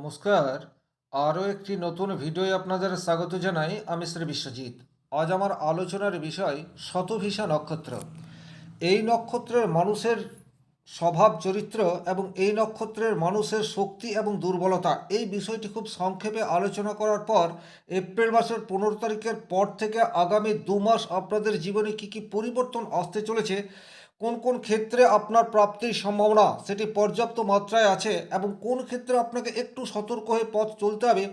নমস্কার। আরও একটি নতুন ভিডিওয় আপনাদের স্বাগত জানাই। আমি শ্রী বিশ্বজিৎ। আজ আমার আলোচনার বিষয় শতভিষা নক্ষত্র। এই নক্ষত্রের মানুষের স্বভাব চরিত্র এবং এই নক্ষত্রের মানুষের শক্তি এবং দুর্বলতা, এই বিষয়টি খুব সংক্ষেপে আলোচনা করার পর এপ্রিল মাসের 15 তারিখের পর থেকে আগামী 2 মাস আপনাদের জীবনে কী কী পরিবর্তন আসতে চলেছে, কোন কোন ক্ষেত্রে আপনার প্রাপ্তির সম্ভাবনা সেটি পর্যাপ্ত মাত্রায় আছে এবং কোন ক্ষেত্রে আপনাকে একটু সতর্ক হয়ে পথ চলতে হবে,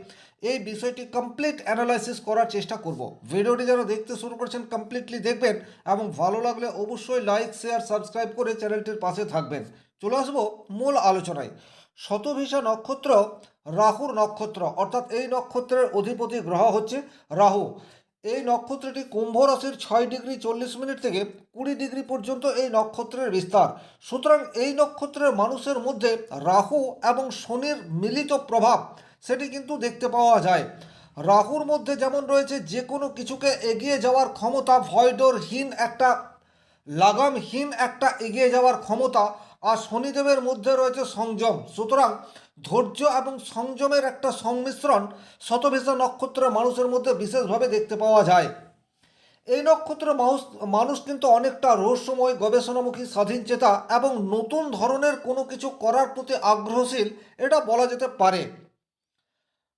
এই বিষয়টি কমপ্লিট অ্যানালাইসিস করার চেষ্টা করব। ভিডিওটি যারা দেখতে শুরু করেছেন কমপ্লিটলি দেখবেন এবং ভালো লাগলে অবশ্যই লাইক শেয়ার সাবস্ক্রাইব করে চ্যানেলটির পাশে থাকবেন। চলে আসবো মূল আলোচনায়। শতভিষা নক্ষত্র রাহুর নক্ষত্র, অর্থাৎ এই নক্ষত্রের অধিপতি গ্রহ হচ্ছে রাহু। এই নক্ষত্রটি কুম্ভ রাশির 6 ডিগ্রি 40 মিনিট থেকে 20 ডিগ্রি পর্যন্ত এই নক্ষত্রের বিস্তার। সুতরাং এই নক্ষত্রের মানুষের মধ্যে রাহু এবং শনির মিলিত প্রভাব সেটি কিন্তু দেখতে পাওয়া যায়। রাহুর মধ্যে যেমন রয়েছে যে কোনো কিছুকে এগিয়ে যাওয়ার ক্ষমতা, ভয়ডরহীন একটা, লাগামহীন একটা এগিয়ে যাওয়ার ক্ষমতা, আর শনিদেবের মধ্যে রয়েছে সংযম। সুতরাং ধৈর্য এবং সংযমের একটা সংমিশ্রণ শতভিষা নক্ষত্রের মানুষের মধ্যে বিশেষভাবে দেখতে পাওয়া যায়। এই নক্ষত্রের মানুষ কিন্তু অনেকটা রহস্যময়, গবেষণামুখী, স্বাধীনচেতা এবং নতুন ধরনের কোনো কিছু করার প্রতি আগ্রহশীল, এটা বলা যেতে পারে।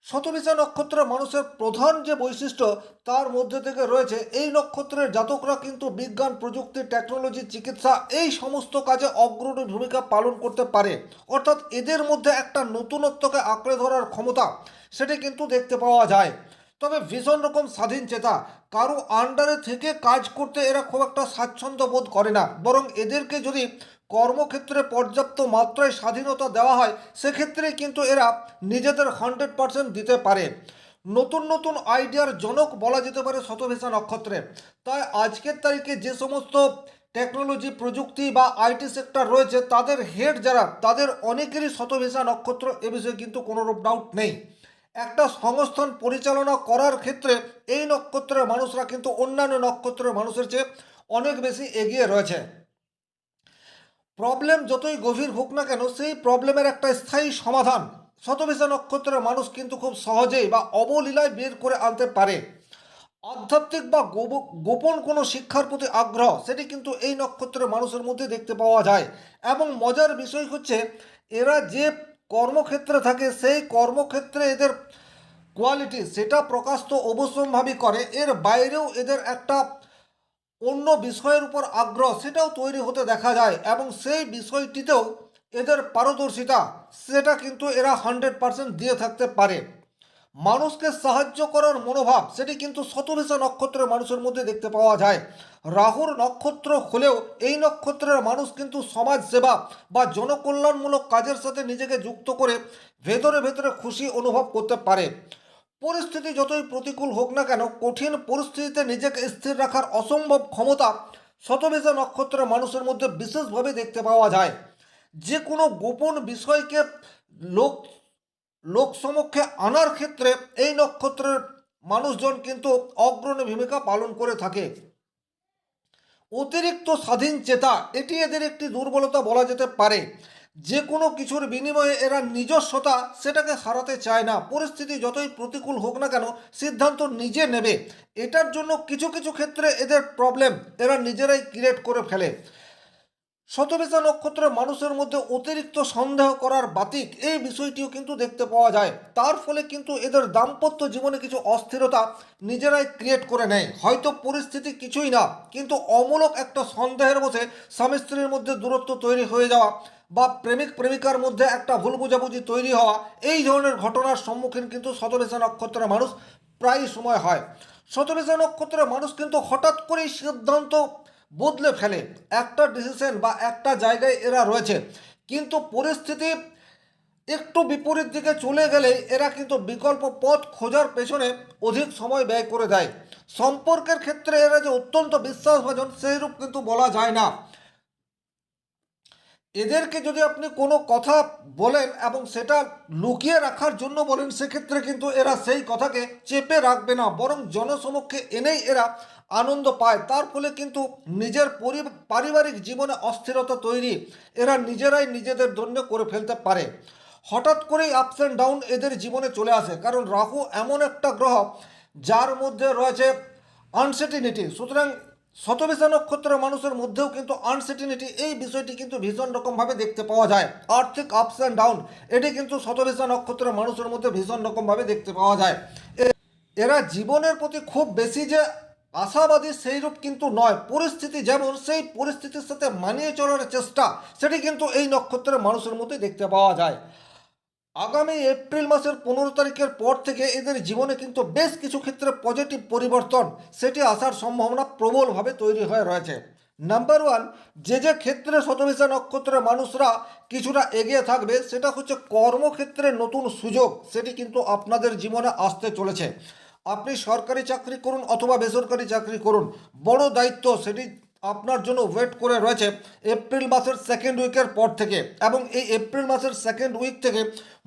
শতভিষা নক্ষত্রের মানুষের প্রধান যে বৈশিষ্ট্য তার মধ্যে থেকে রয়েছে এই নক্ষত্রের জাতকরা কিন্তু বিজ্ঞান, প্রযুক্তি, টেকনোলজি, চিকিৎসা এই সমস্ত কাজে অগ্রণী ভূমিকা পালন করতে পারে। অর্থাৎ এদের মধ্যে একটা নতুনত্বকে আঁকড়ে ধরার ক্ষমতা সেটি কিন্তু দেখতে পাওয়া যায়। তবে ভীষণ রকম স্বাধীন চেতা, কারো আন্ডারে থেকে কাজ করতে এরা খুব একটা স্বাচ্ছন্দ্য বোধ করে না, বরং এদেরকে যদি কর্মক্ষেত্রে পর্যাপ্ত মাত্রায় স্বাধীনতা দেওয়া হয় সেক্ষেত্রে কিন্তু এরা নিজেদের 100% দিতে পারে। নতুন নতুন আইডিয়ার জনক বলা যেতে পারে শতভিষা নক্ষত্রে। তাই আজকের তারিখে যে সমস্ত টেকনোলজি, প্রযুক্তি বা আইটি সেক্টর রয়েছে তাদের হেড যারা, তাদের অনেকেরই শতভিষা নক্ষত্র, এ বিষয়ে কিন্তু কোনোরূপ ডাউট নেই। একটা সংস্থান পরিচালনা করার ক্ষেত্রে এই নক্ষত্রের মানুষরা কিন্তু অন্যান্য নক্ষত্রের মানুষের চেয়ে অনেক বেশি এগিয়ে রয়েছে। প্রবলেম যতই গভীর হোক না কেন, সেই প্রবলেমের একটা স্থায়ী সমাধান শতভিষা নক্ষত্রের মানুষ কিন্তু খুব সহজেই বা অবলীলায় বের করে আনতে পারে। আধ্যাত্মিক বা গোপন কোনো শিক্ষার প্রতি আগ্রহ সেটি কিন্তু এই নক্ষত্রের মানুষের মধ্যে দেখতে পাওয়া যায়। এবং মজার বিষয় হচ্ছে এরা যে কর্মক্ষেত্রে থাকে সেই কর্মক্ষেত্রে এদের কোয়ালিটি সেটা প্রকাশ তো অবশ্যম্ভাবী করে, এর বাইরেও এদের একটা অন্য বিষয়ের উপর আগ্রহ সেটাও তৈরি হতে দেখা যায় এবং সেই বিষয়টিতেও এদের পারদর্শিতা সেটা কিন্তু এরা 100% দিয়ে থাকতে পারে। মানুষকে সাহায্য করার মনোভাব সেটি কিন্তু শতভিষা নক্ষত্রের মানুষের মধ্যে দেখতে পাওয়া যায়। রাহুর নক্ষত্র হলেও এই নক্ষত্রের মানুষ কিন্তু সমাজ সেবা বা জনকল্যাণমূলক কাজের সাথে নিজেকে যুক্ত করে ভেতরে ভেতরে খুশি অনুভব করতে পারে। পরিস্থিতি যতই প্রতিকূল হোক না কেন, কঠিন পরিস্থিতিতে নিজেকে স্থির রাখার অসম্ভব ক্ষমতা শতভিষা নক্ষত্রের মানুষের মধ্যে বিশেষভাবে দেখতে পাওয়া যায়। যে কোনো গোপন বিষয়কে লোক লোক সমক্ষে আনার ক্ষেত্রে এই নক্ষত্রের মানুষজন কিন্তু অগ্রণী ভূমিকা পালন করে থাকে। অতিরিক্ত স্বাধীন চেতা এটি এদের একটি দুর্বলতা বলা যেতে পারে। যে কোনো কিছুর বিনিময়ে এরা নিজস্বতা সেটাকে হারাতে চায় না। পরিস্থিতি যতই প্রতিকূল হোক না কেন সিদ্ধান্ত নিজে নেবে। এটার জন্য কিছু কিছু ক্ষেত্রে এদের প্রবলেম এরা নিজেরাই ক্রিয়েট করে ফেলে। শতভিষা নক্ষত্রের মানুষের মধ্যে অতিরিক্ত সন্দেহ করার বাতিক এই বিষয়টিও কিন্তু দেখতে পাওয়া যায়। তার ফলে কিন্তু এদের দাম্পত্য জীবনে কিছু অস্থিরতা নিজেরাই ক্রিয়েট করে নেয়। হয়তো পরিস্থিতি কিছুই না, কিন্তু অমূলক একটা সন্দেহের বসে স্বামী স্ত্রীর মধ্যে দূরত্ব তৈরি হয়ে যাওয়া বা প্রেমিক প্রেমিকার মধ্যে একটা ভুল বোঝাবুঝি তৈরি হওয়া, এই ধরনের ঘটনার সম্মুখীন কিন্তু শতভিষা নক্ষত্রের মানুষ প্রায় সময় হয়। শতভিষা নক্ষত্রের মানুষ কিন্তু হঠাৎ করেই সিদ্ধান্ত বদলে ফেলে। একটা ডিসিশন বা একটা জায়গায় এরা রয়েছে, কিন্তু পরিস্থিতি একটু বিপরীত দিকে চলে গেলে এরা কিন্তু বিকল্প পথ খোঁজার পেছনে অধিক সময় ব্যয় করে দেয়। সম্পর্কের ক্ষেত্রে এরা যে অত্যন্ত বিশ্বাসভাজন সেইরূপ কিন্তু বলা যায় না। এদেরকে যদি আপনি কোনো কথা বলেন এবং সেটা লুকিয়ে রাখার জন্য বলেন সেক্ষেত্রে কিন্তু এরা সেই কথাকে চেপে রাখবে না, বরং জনসমক্ষে এনেই এরা আনন্দ পায়। তার ফলে কিন্তু নিজের পারিবারিক জীবনে অস্থিরতা তৈরি এরা নিজেরাই নিজেদের জন্য করে ফেলতে পারে। হঠাৎ করেই আপস অ্যান্ড ডাউন এদের জীবনে চলে আসে, কারণ রাহু এমন একটা গ্রহ যার মধ্যে রয়েছে আনসার্টিনিটি। সুতরাং শতবিশা নক্ষত্রের মানুষের মধ্যেও কিন্তু আনসার্টিনিটি এই বিষয়টি কিন্তু ভীষণ রকমভাবে দেখতে পাওয়া যায়। আর্থিক আপস অ্যান্ড ডাউন এটি কিন্তু শতবিশা নক্ষত্রের মানুষের মধ্যে ভীষণ রকমভাবে দেখতে পাওয়া যায়। এরা জীবনের প্রতি খুব বেশি যে আশাবাদী সেইরূপ কিন্তু নয়, পরিস্থিতি যেমন সেই পরিস্থিতির সাথে মানিয়ে চলার চেষ্টা সেটি কিন্তু এই নক্ষত্রের মানুষের মধ্যে দেখতে পাওয়া যায়। আগামী এপ্রিল মাসের 15 তারিখের পর থেকে এদের জীবনে কিন্তু বেশ কিছু ক্ষেত্রে পজিটিভ পরিবর্তন সেটি আসার সম্ভাবনা প্রবলভাবে তৈরি হয়ে রয়েছে। নাম্বার ওয়ান, যে ক্ষেত্রে শতবিশা নক্ষত্রের মানুষরা কিছুটা এগিয়ে থাকবে সেটা হচ্ছে কর্মক্ষেত্রে নতুন সুযোগ সেটি কিন্তু আপনাদের জীবনে আসতে চলেছে। আপনি সরকারি চাকরি করুন অথবা বেসরকারি চাকরি করুন, বড় দায়িত্ব সেটি আপনার জন্য ওয়েট করে রয়েছে এপ্রিল মাসের সেকেন্ড উইকের পর থেকে, এবং এই এপ্রিল মাসের সেকেন্ড উইক থেকে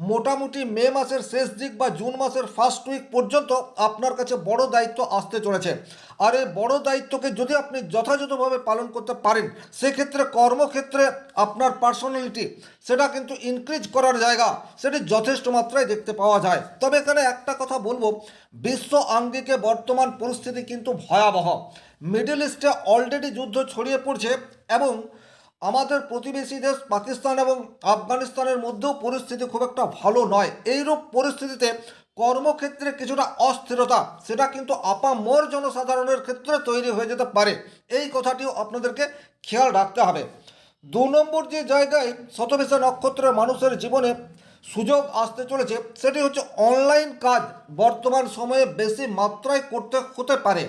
মোটামুটি মে মাসের শেষ দিক বা জুন মাসের ফার্স্ট উইক পর্যন্ত আপনার কাছে বড় দায়িত্ব আসতে চলেছে। আর এই বড় দায়িত্বকে যদি আপনি যথাযথভাবে পালন করতে পারেন সেক্ষেত্রে কর্মক্ষেত্রে আপনার পার্সোনালিটি সেটা কিন্তু ইনক্রিজ করার জায়গা সেটি যথেষ্ট মাত্রায় দেখতে পাওয়া যায়। তবে এখানে একটা কথা বলবো, বিশ্ব আঙ্গিকে বর্তমান পরিস্থিতি কিন্তু ভয়াবহ। মিডল ইস্টে অলরেডি যুদ্ধ ছড়িয়ে পড়ছে এবং আমাদের প্রতিবেশী দেশ পাকিস্তান এবং আফগানিস্তানের মধ্যেও পরিস্থিতি খুব একটা ভালো নয়। এইরূপ পরিস্থিতিতে কর্মক্ষেত্রে কিছুটা অস্থিরতা সেটা কিন্তু আপামর জনসাধারণের ক্ষেত্রে তৈরি হয়ে যেতে পারে, এই কথাটিও আপনাদেরকে খেয়াল রাখতে হবে। 2 নম্বর যে জায়গায় শতবিশা নক্ষত্রের মানুষের জীবনে সুযোগ আসতে চলেছে সেটি হচ্ছে অনলাইন কাজ বর্তমান সময়ে বেশি মাত্রায় করতে হতে পারে,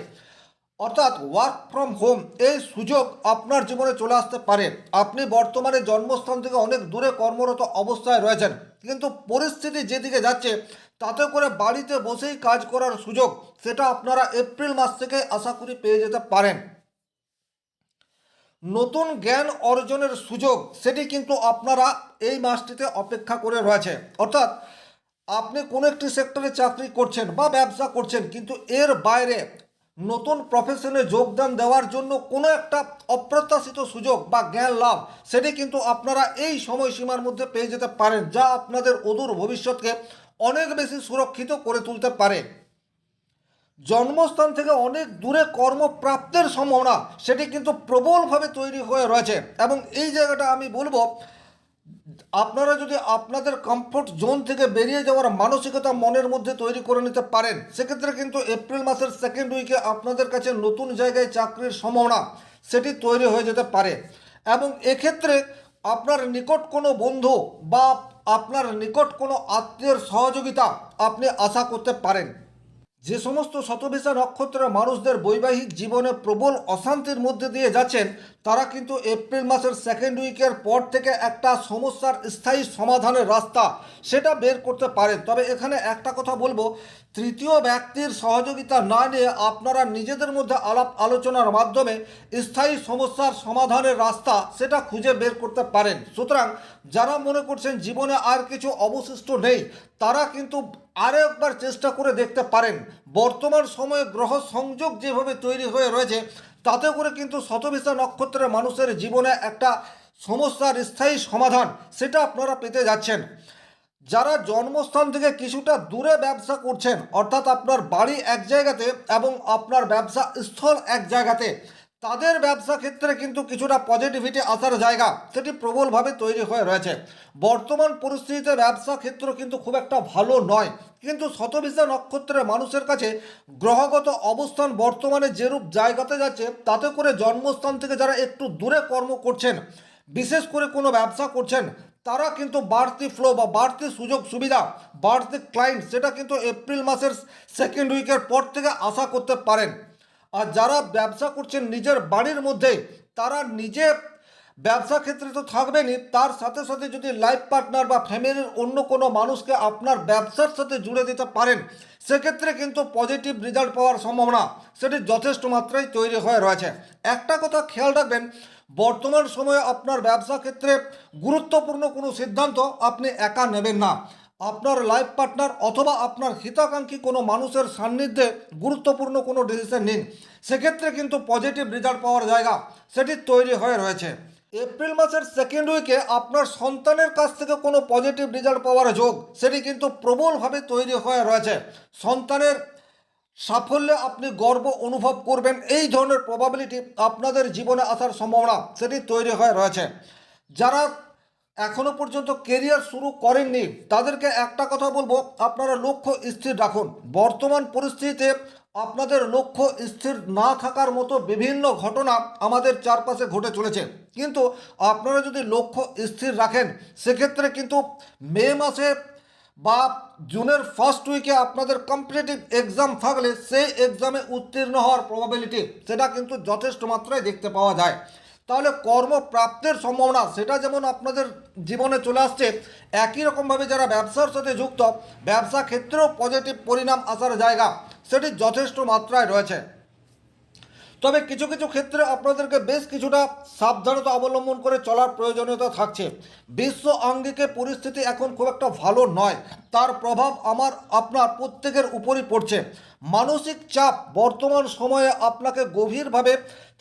অর্থাৎ ওয়ার্ক ফ্রম হোম এই সুযোগ আপনার জীবনে চলে আসতে পারে। আপনি বর্তমানে জন্মস্থান থেকে অনেক দূরে কর্মরত অবস্থায় রয়েছেন, কিন্তু পরিস্থিতি যেদিকে যাচ্ছে তাতে করে বাড়িতে বসেই কাজ করার সুযোগ সেটা আপনারা এপ্রিল মাস থেকে আশা করি পেয়ে যেতে পারেন। নতুন জ্ঞান অর্জনের সুযোগ সেটি কিন্তু আপনারা এই মাসটিতে অপেক্ষা করে রয়েছে, অর্থাৎ আপনি কোনো একটি সেক্টরে চাকরি করছেন বা ব্যবসা করছেন, কিন্তু এর বাইরে নতুন প্রফেশনে যোগদান দেওয়ার জন্য কোনো একটা অপ্রত্যাশিত সুযোগ বা জ্ঞান লাভ সেটি কিন্তু আপনারা এই সময়সীমার মধ্যে পেয়ে যেতে পারেন, যা আপনাদের অদূর ভবিষ্যৎকে অনেক বেশি সুরক্ষিত করে তুলতে পারে। জন্মস্থান থেকে অনেক দূরে কর্মপ্রাপ্তের সম্ভাবনা সেটি কিন্তু প্রবলভাবে তৈরি হয়ে রয়েছে, এবং এই জায়গাটা আমি বলবো আপনারা যদি আপনাদের কমফোর্ট জোন থেকে বেরিয়ে যাওয়ার মানসিকতা মনের মধ্যে তৈরি করে নিতে পারেন সেক্ষেত্রে কিন্তু এপ্রিল মাসের সেকেন্ড উইকে আপনাদের কাছে নতুন জায়গায় চাকরির সম্ভাবনা সেটি তৈরি হয়ে যেতে পারে। এবং এক্ষেত্রে আপনার নিকট কোনো বন্ধু বা আপনার নিকট কোনো আত্মীয়ের সহযোগিতা আপনি আশা করতে পারেন। যে সমস্ত শতবিশা নক্ষত্রের মানুষদের বৈবাহিক জীবনে প্রবল অশান্তির মধ্যে দিয়ে যাচ্ছেন তারা কিন্তু এপ্রিল মাসের সেকেন্ড উইকের পর থেকে একটা সমস্যার স্থায়ী সমাধানের রাস্তা সেটা বের করতে পারেন। তবে এখানে একটা কথা বলবো, তৃতীয় ব্যক্তির সহযোগিতা না নিয়ে আপনারা নিজেদের মধ্যে আলাপ আলোচনার মাধ্যমে স্থায়ী সমস্যার সমাধানের রাস্তা সেটা খুঁজে বের করতে পারেন। সুতরাং যারা মনে করছেন জীবনে আর কিছু অবশিষ্ট নেই তারা কিন্তু আরও একবার চেষ্টা করে দেখতে পারেন। বর্তমান সময়ে গ্রহ সংযোগ যেভাবে তৈরি হয়ে রয়েছে তাতে করে কিন্তু শতবিশা নক্ষত্রের মানুষের জীবনে একটা সমস্যার স্থায়ী সমাধান সেটা আপনারা পেতে যাচ্ছেন। যারা জন্মস্থান থেকে কিছুটা দূরে ব্যবসা করছেন, অর্থাৎ আপনার বাড়ি এক জায়গাতে এবং আপনার ব্যবসা স্থল এক জায়গাতে, তাদের ব্যবসা ক্ষেত্রে কিন্তু কিছুটা পজিটিভিটি আসার জায়গা সেটি প্রবলভাবে তৈরি হয়ে রয়েছে। বর্তমান পরিস্থিতিতে ব্যবসা ক্ষেত্র কিন্তু খুব একটা ভালো নয়, কিন্তু শতবিশা নক্ষত্রের মানুষের কাছে গ্রহগত অবস্থান বর্তমানে যেরূপ জায়গাতে যাচ্ছে তাতে করে জন্মস্থান থেকে যারা একটু দূরে কর্ম করছেন, বিশেষ করে কোনো ব্যবসা করছেন, তারা কিন্তু বাড়তি ফ্লো বা বাড়তি সুযোগ সুবিধা বাড়তি ক্লায়েন্ট সেটা কিন্তু এপ্রিল মাসের সেকেন্ড উইকের পর থেকে আশা করতে পারেন। আর যারা ব্যবসা করছেন নিজের বাড়ির মধ্যে তারা নিজে ব্যবসা ক্ষেত্রে তো থাকবেনই, তার সাথে সাথে যদি লাইফ পার্টনার বা ফ্যামিলির অন্য কোনো মানুষকে আপনার ব্যবসার সাথে জুড়ে দিতে পারেন সেক্ষেত্রে কিন্তু পজিটিভ রেজাল্ট পাওয়ার সম্ভাবনা সেটি যথেষ্ট মাত্রায় তৈরি হয়ে রয়েছে। একটা কথা খেয়াল রাখবেন, বর্তমান সময়ে আপনার ব্যবসা ক্ষেত্রে গুরুত্বপূর্ণ কোনো সিদ্ধান্ত আপনি একা নেবেন না, আপনার লাইফ পার্টনার অথবা আপনার হিতাকাঙ্ক্ষী কোনো মানুষের সান্নিধ্যে গুরুত্বপূর্ণ কোনো ডিসিশন নিন, সেক্ষেত্রে কিন্তু পজিটিভ রেজাল্ট পাওয়ার জায়গা সেটি তৈরি হয়ে রয়েছে। এপ্রিল মাসের সেকেন্ড উইকে আপনার সন্তানের কাছ থেকে কোনো পজিটিভ রেজাল্ট পাওয়ার যোগ সেটি কিন্তু প্রবলভাবে তৈরি হয়ে রয়েছে। সন্তানের সাফল্যে আপনি গর্ব অনুভব করবেন, এই ধরনের প্রবাবিলিটি আপনাদের জীবনে আসার সম্ভাবনা সেটি তৈরি হয়ে রয়েছে। যারা এখনো পর্যন্ত কেরিয়ার শুরু করেননি তাদেরকে একটা কথা বলবো, আপনারা লক্ষ্য স্থির রাখুন। বর্তমান পরিস্থিতিতে আপনাদের লক্ষ্য স্থির না থাকার মতো বিভিন্ন ঘটনা আমাদের চারপাশে ঘটে চলেছে, কিন্তু আপনারা যদি লক্ষ্য স্থির রাখেন সেক্ষেত্রে কিন্তু মে মাসে বা জুনের ফার্স্ট উইকে আপনাদের কম্পিটিটিভ এক্সাম থাকলে সেই এক্সামে উত্তীর্ণ হওয়ার প্রবাবিলিটি সেটা কিন্তু যথেষ্ট মাত্রায় দেখতে পাওয়া যায়। তাহলে কর্মপ্রাপ্তির সম্ভাবনা সেটা যেমন আপনাদের জীবনে চলে আসছে, একই রকমভাবে যারা ব্যবসার সাথে যুক্ত ব্যবসা ক্ষেত্রেও পজিটিভ পরিণাম আসার জায়গা সেটি যথেষ্ট মাত্রায় রয়েছে। তবে কিছু কিছু ক্ষেত্রে আপনাদেরকে বেশ কিছুটা সাবধানতা অবলম্বন করে চলার প্রয়োজনীয়তা থাকছে। বিশ্ব আঙ্গিকে পরিস্থিতি এখন খুব একটা ভালো নয়, তার প্রভাব আপনার প্রত্যেকের উপরই পড়ছে। মানসিক চাপ বর্তমান সময়ে আপনাকে গভীরভাবে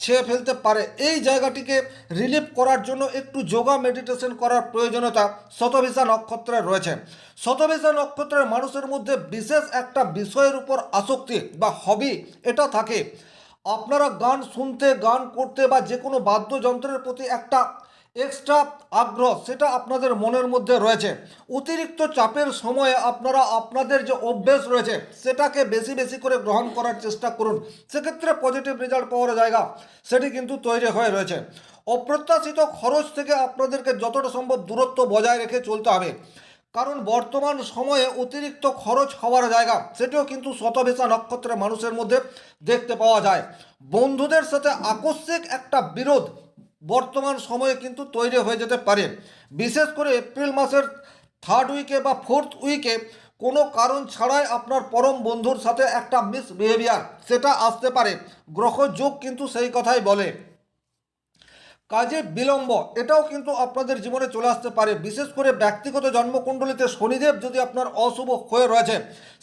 ছেয়ে ফেলতে পারে। এই জায়গাটিকে রিলিফ করার জন্য একটু যোগা মেডিটেশন করার প্রয়োজনীয়তা শতভিসা নক্ষত্রে রয়েছে। শতভিসা নক্ষত্রের মানুষের মধ্যে বিশেষ একটা বিষয়ের উপর আসক্তি বা হবি এটা থাকে। আপনারা গান শুনতে, গান করতে বা যে কোনো বাদ্যযন্ত্রের প্রতি একটা এক্সট্রা আগ্রহ সেটা আপনাদের মনের মধ্যে রয়েছে। অতিরিক্ত চাপের সময়ে আপনারা আপনাদের যে অভ্যেস রয়েছে সেটাকে বেশি বেশি করে গ্রহণ করার চেষ্টা করুন, সেক্ষেত্রে পজিটিভ রেজাল্ট পাওয়ার জায়গা সেটি কিন্তু তৈরি হয়ে রয়েছে। অপ্রত্যাশিত খরচ থেকে আপনাদেরকে যতটা সম্ভব দূরত্ব বজায় রেখে চলতে হবে, কারণ বর্তমান সময়ে অতিরিক্ত খরচ হওয়ার জায়গা সেটিও কিন্তু শতভিসা নক্ষত্রের মানুষের মধ্যে দেখতে পাওয়া যায়। বন্ধুদের সাথে আকস্মিক একটা বিরোধ বর্তমান সময়ে কিন্তু তৈরি হয়ে যেতে পারে। বিশেষ করে এপ্রিল মাসের থার্ড উইকে বা ফোর্থ উইকে কোনো কারণ ছাড়াই আপনার পরম বন্ধুর সাথে একটা মিসবিহেভিয়ার সেটা আসতে পারে। গ্রহযোগ কিন্তু সেই কথাই বলে। কাজে বিলম্ব এটাও কিন্তু আপনাদের জীবনে চলে আসতে পারে। বিশেষ করে ব্যক্তিগত জন্মকুণ্ডলিতে শনিদেব যদি আপনার অশুভ হয়ে রয়েছে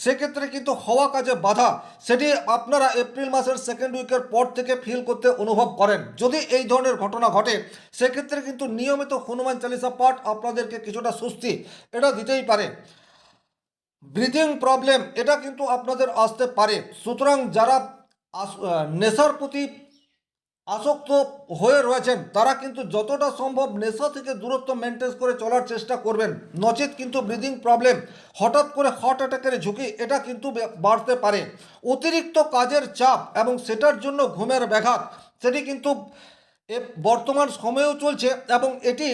সেক্ষেত্রে কিন্তু হওয়া কাজে বাধা সেটি আপনারা এপ্রিল মাসের সেকেন্ড উইকের পর থেকে ফিল করতে অনুভব করেন। যদি এই ধরনের ঘটনা ঘটে সেক্ষেত্রে কিন্তু নিয়মিত হনুমান চালিসা পাঠ আপনাদেরকে কিছুটা স্বস্তি এটা দিতেই পারে। ব্রিদিং প্রবলেম এটা কিন্তু আপনাদের আসতে পারে। সুতরাং যারা নেশার প্রতি আসক্ত হয়ে রয়েছেন তারা কিন্তু যতটা সম্ভব নেশা থেকে দূরত্ব মেনটেন করে চলার চেষ্টা করবেন, নচেত কিন্তু ব্রিদিং প্রবলেম, হঠাৎ করে হার্ট অ্যাটাকের ঝুঁকি এটা কিন্তু বাড়তে পারে। অতিরিক্ত কাজের চাপ এবং সেটার জন্য ঘুমের ব্যাঘাত সেটি কিন্তু বর্তমান সময়েও চলছে এবং এটি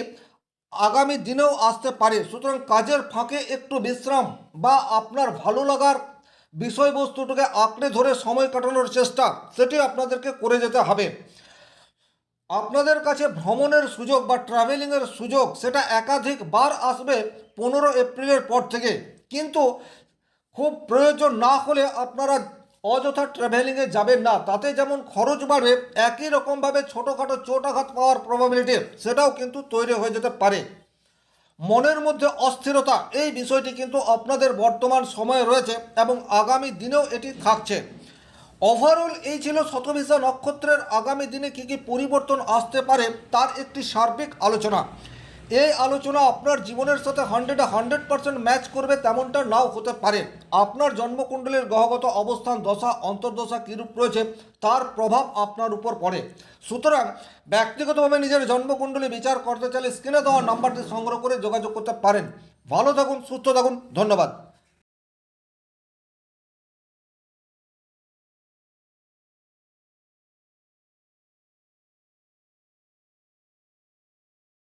আগামী দিনেও আসতে পারে। সুতরাং কাজের ফাঁকে একটু বিশ্রাম বা আপনার ভালো লাগার বিষয়বস্তুটাকে আঁকড়ে ধরে সময় কাটানোর চেষ্টা সেটি আপনাদেরকে করে যেতে হবে। আপনাদের কাছে ভ্রমণের সুযোগ বা ট্রাভেলিংয়ের সুযোগ সেটা একাধিকবার আসবে 15 এপ্রিলের পর থেকে, কিন্তু খুব প্রয়োজন না হলে আপনারা অযথা ট্রাভেলিংয়ে যাবেন না। তাতে যেমন খরচ বাড়বে একই রকমভাবে ছোটোখাটো চোটাঘাত পাওয়ার প্রবাবিলিটি সেটাও কিন্তু তৈরি হয়ে যেতে পারে। মনের মধ্যে অস্থিরতা এই বিষয়টি কিন্তু আপনাদের বর্তমান সময়ে রয়েছে এবং আগামী দিনেও এটি থাকছে। ওভারঅল এই ছিল শতভিসা নক্ষত্রের আগামী দিনে কী কী পরিবর্তন আসতে পারে তার একটি সার্বিক আলোচনা। এই আলোচনা আপনার জীবনের সাথে 100% ম্যাচ করবে তেমনটা নাও হতে পারে। আপনার জন্মকুণ্ডলীর গ্রহগত অবস্থান, দশা, অন্তর্দশা কীরূপ রয়েছে তার প্রভাব আপনার উপর পড়ে। সুতরাং ব্যক্তিগতভাবে নিজের জন্মকুণ্ডলী বিচার করতে চাইলে স্ক্রিনে দেওয়া নাম্বারটি সংগ্রহ করে যোগাযোগ করতে পারেন। ভালো থাকুন, সুস্থ থাকুন, ধন্যবাদ।